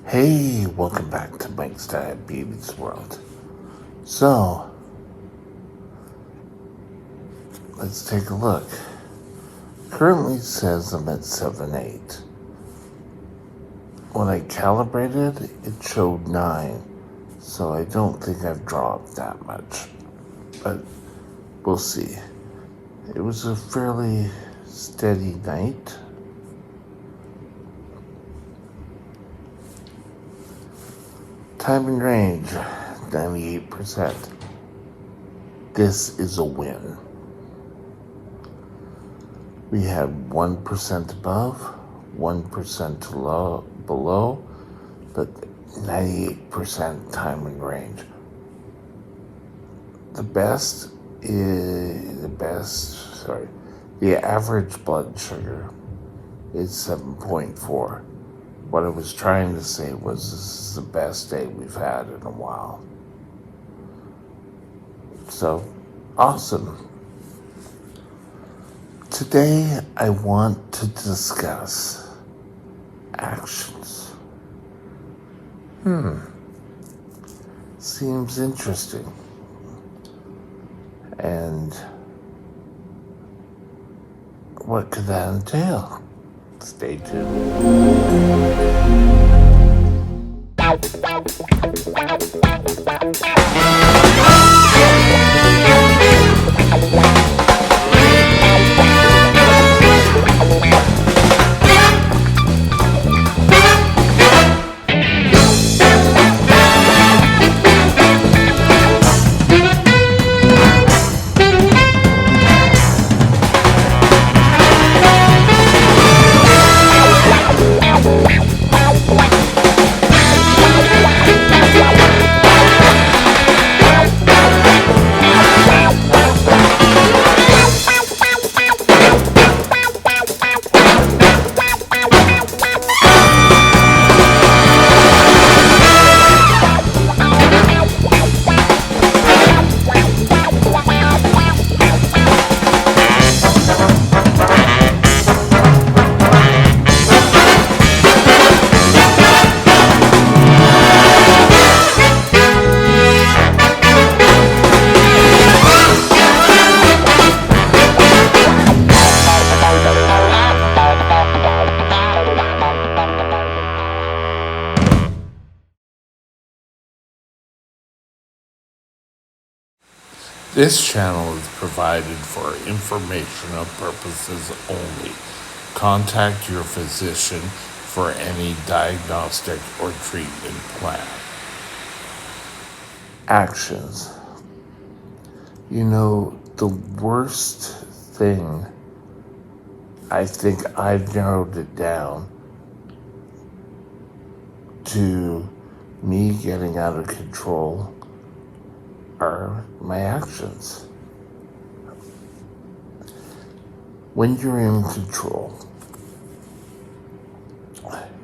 Hey, welcome back to Mike's Diabetes World. So, let's take a look. Currently it says I'm at 7.8. When I calibrated, it showed 9. So I don't think I've dropped that much. But we'll see. It was a fairly steady night. Time and range, 98%. This is a win. We had 1% above, 1% below, but 98% time and range. The average blood sugar is 7.4. What I was trying to say was this is the best day we've had in a while. So, awesome. Today I want to discuss actions. Seems interesting. And what could that entail? Stay tuned. This channel is provided for informational purposes only. Contact your physician for any diagnostic or treatment plan. Actions. You know, the worst thing, I think I've narrowed it down to me getting out of control are my actions. When you're in control,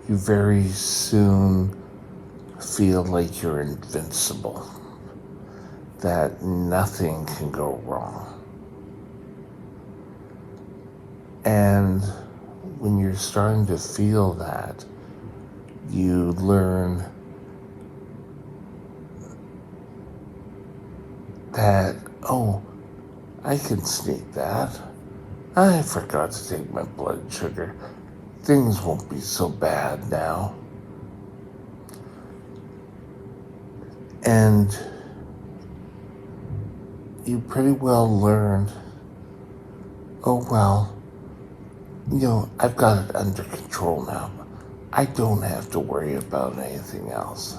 you very soon feel like you're invincible, that nothing can go wrong. And when you're starting to feel that, you learn that, oh, I can sneak that. I forgot to take my blood sugar. Things won't be so bad now. And you pretty well learn, oh, well, I've got it under control now. I don't have to worry about anything else.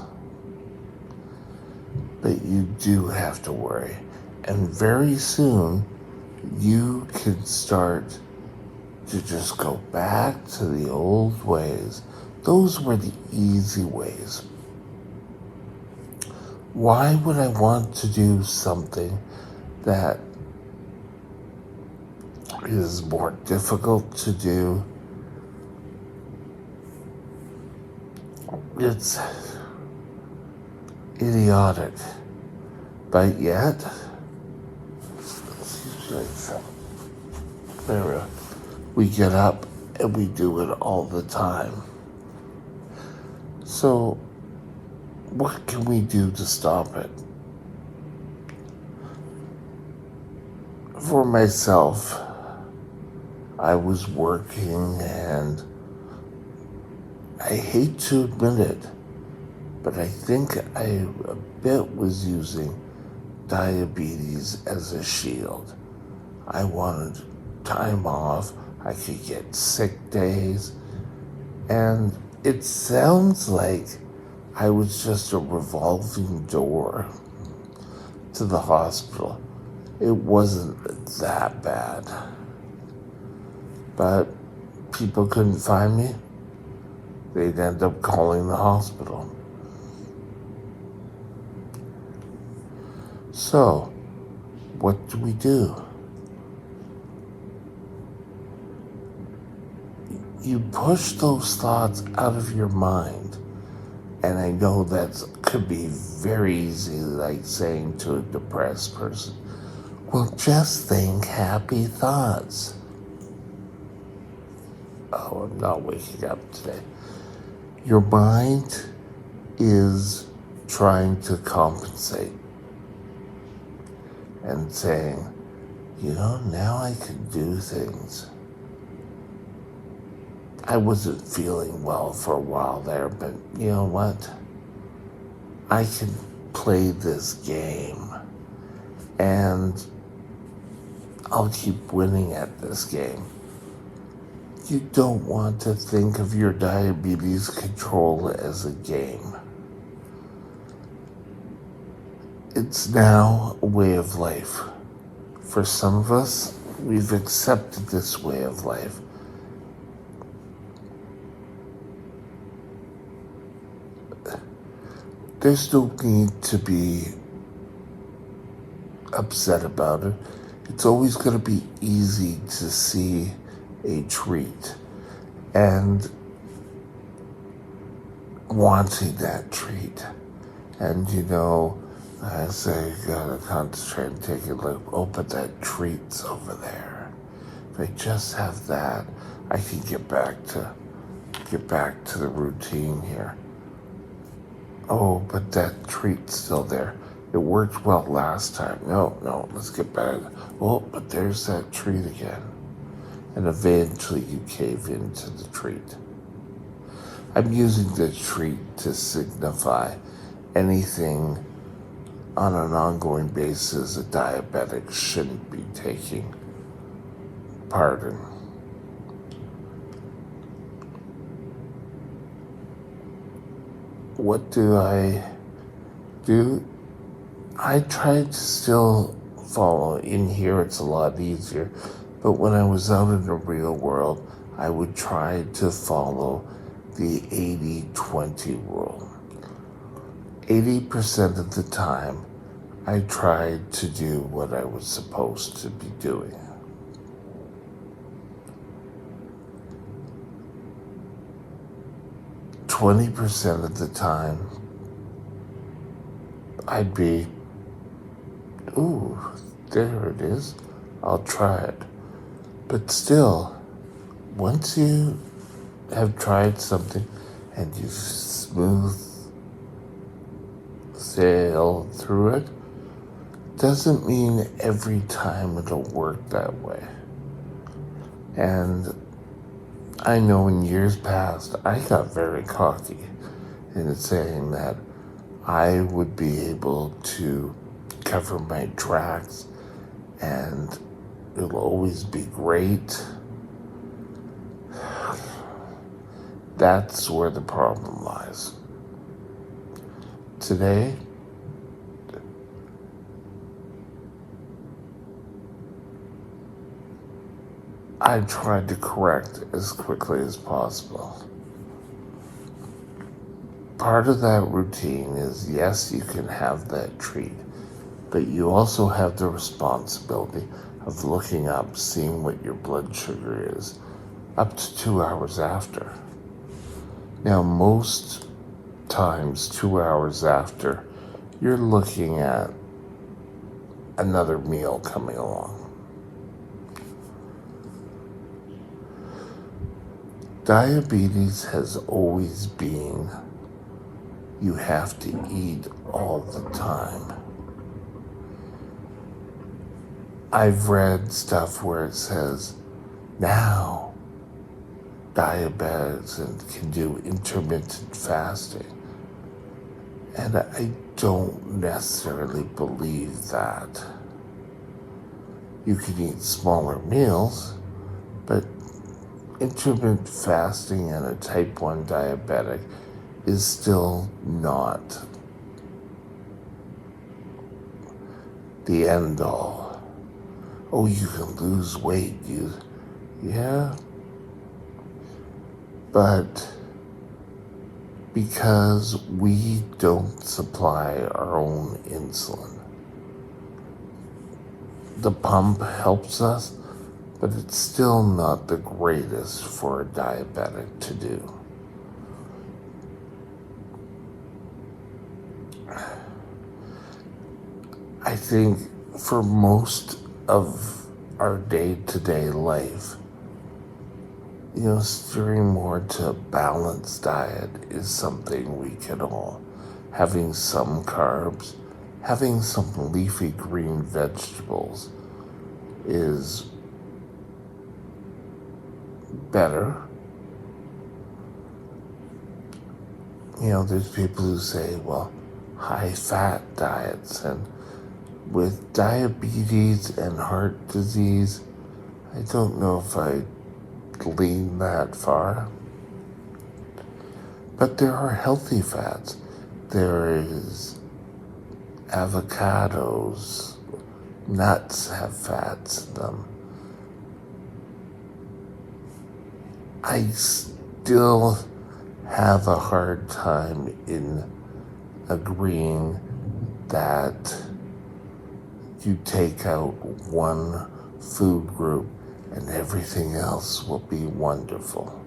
But you do have to worry. And very soon, you can start to just go back to the old ways. Those were the easy ways. Why would I want to do something that is more difficult to do? It's idiotic, but yet, we get up and we do it all the time. So, what can we do to stop it? For myself, I was working, and I hate to admit it, but I think I a bit was using diabetes as a shield. I wanted time off, I could get sick days, and it sounds like I was just a revolving door to the hospital. It wasn't that bad, but people couldn't find me. They'd end up calling the hospital. So, what do we do? You push those thoughts out of your mind. And I know that could be very easy, like saying to a depressed person, well, just think happy thoughts. Oh, I'm not waking up today. Your mind is trying to compensate and saying, now I can do things. I wasn't feeling well for a while there, but you know what? I can play this game, and I'll keep winning at this game. You don't want to think of your diabetes control as a game. It's now a way of life. For some of us, we've accepted this way of life. There's no need to be upset about it. It's always going to be easy to see a treat and wanting that treat. And I say, you gotta concentrate and take a look. Oh, but that treat's over there. If I just have that, I can get back to the routine here. Oh, but that treat's still there. It worked well last time. No, let's get back. Oh, but there's that treat again. And eventually you cave into the treat. I'm using the treat to signify anything on an ongoing basis a diabetic shouldn't be taking part in. What do I do? I try to still follow. In here, it's a lot easier. But when I was out in the real world, I would try to follow the 80-20 rule. 80% of the time, I tried to do what I was supposed to be doing. 20% of the time, I'd be, ooh, there it is. I'll try it. But still, once you have tried something and you smooth sail through it, doesn't mean every time it'll work that way. And I know in years past, I got very cocky in saying that I would be able to cover my tracks and it'll always be great. That's where the problem lies. Today, I tried to correct as quickly as possible. Part of that routine is, yes, you can have that treat, but you also have the responsibility of looking up, seeing what your blood sugar is, up to 2 hours after. Now, most times, 2 hours after, you're looking at another meal coming along. Diabetes has always been you have to eat all the time. I've read stuff where it says now diabetics and can do intermittent fasting. And I don't necessarily believe that. You can eat smaller meals, but intermittent fasting in a type 1 diabetic is still not the end all. Oh, you can lose weight, yeah, but because we don't supply our own insulin, the pump helps us, but it's still not the greatest for a diabetic to do. I think for most of our day-to-day life, steering more to a balanced diet is something we can all. Having some carbs, having some leafy green vegetables is better. There's people who say, well, high-fat diets, and with diabetes and heart disease, I don't know if I lean that far. But there are healthy fats. There is avocados, nuts have fats in them. I still have a hard time in agreeing that you take out one food group and everything else will be wonderful.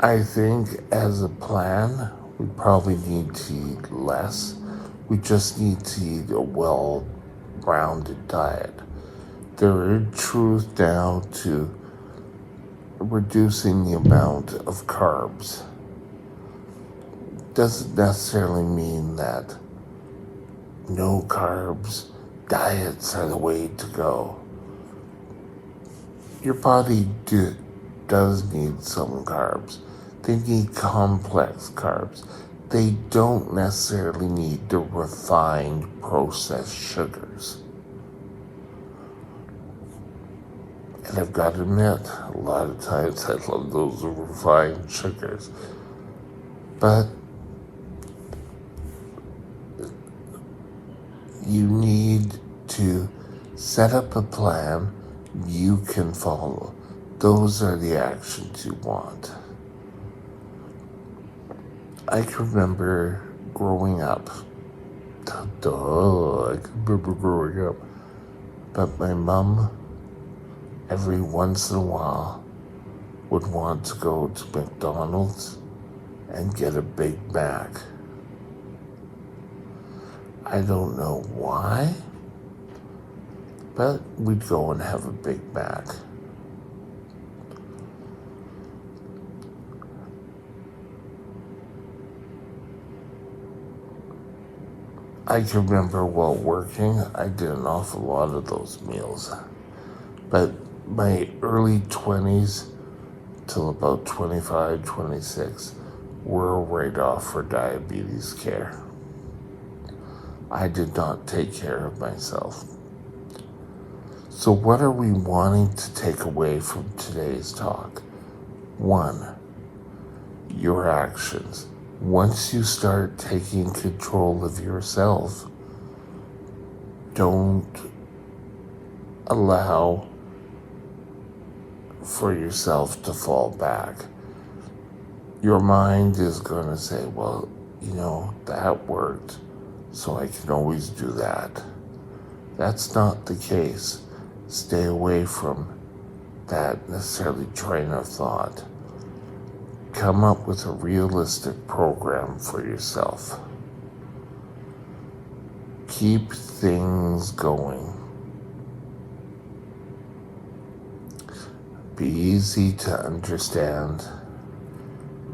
I think as a plan, we probably need to eat less. We just need to eat a well-rounded diet. There is truth down to reducing the amount of carbs. Doesn't necessarily mean that no carbs diets are the way to go. Your body does need some carbs. They need complex carbs. They don't necessarily need the refined processed sugars. And I've got to admit, a lot of times I love those refined sugars. But you need to set up a plan you can follow. Those are the actions you want. I can remember growing up. I can remember growing up. But my mom, every once in a while, would want to go to McDonald's and get a Big Mac. I don't know why, but we'd go and have a Big Mac. I can remember while working, I did an awful lot of those meals. But my early 20s till about 25, 26 were a write-off for diabetes care. I did not take care of myself. So what are we wanting to take away from today's talk? 1, your actions. Once you start taking control of yourself, don't allow for yourself to fall back. Your mind is going to say, well, that worked, so I can always do that. That's not the case. Stay away from that necessarily train of thought. Come up with a realistic program for yourself. Keep things going. Be easy to understand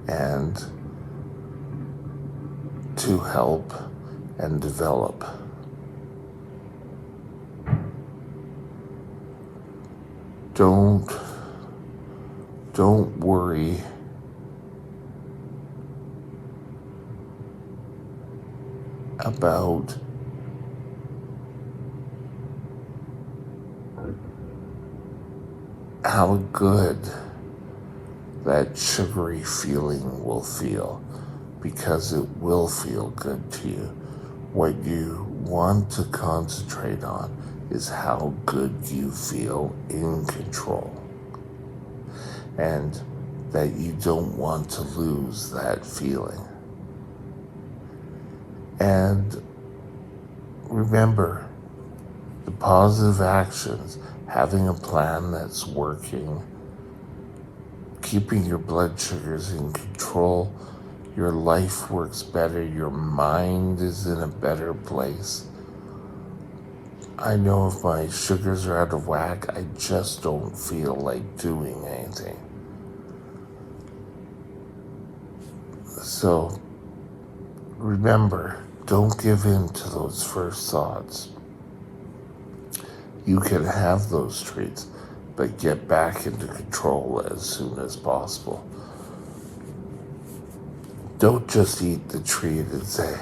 and to help and develop. Don't worry about how good that sugary feeling will feel, because it will feel good to you. What you want to concentrate on is how good you feel in control, and that you don't want to lose that feeling. And remember, the positive actions, having a plan that's working, keeping your blood sugars in control, your life works better, your mind is in a better place. I know if my sugars are out of whack, I just don't feel like doing anything. So remember, don't give in to those first thoughts. You can have those treats, but get back into control as soon as possible. Don't just eat the treat and say,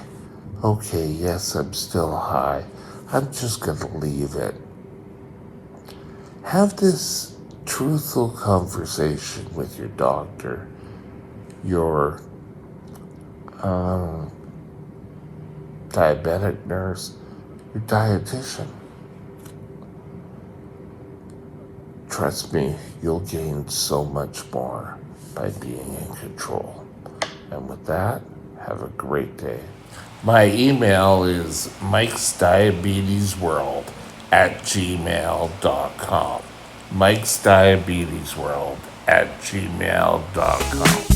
okay, yes, I'm still high. I'm just going to leave it. Have this truthful conversation with your doctor, your diabetic nurse, your dietitian. Trust me, you'll gain so much more by being in control. And with that, have a great day. My email is mikesdiabetesworld@gmail.com. mikesdiabetesworld@gmail.com.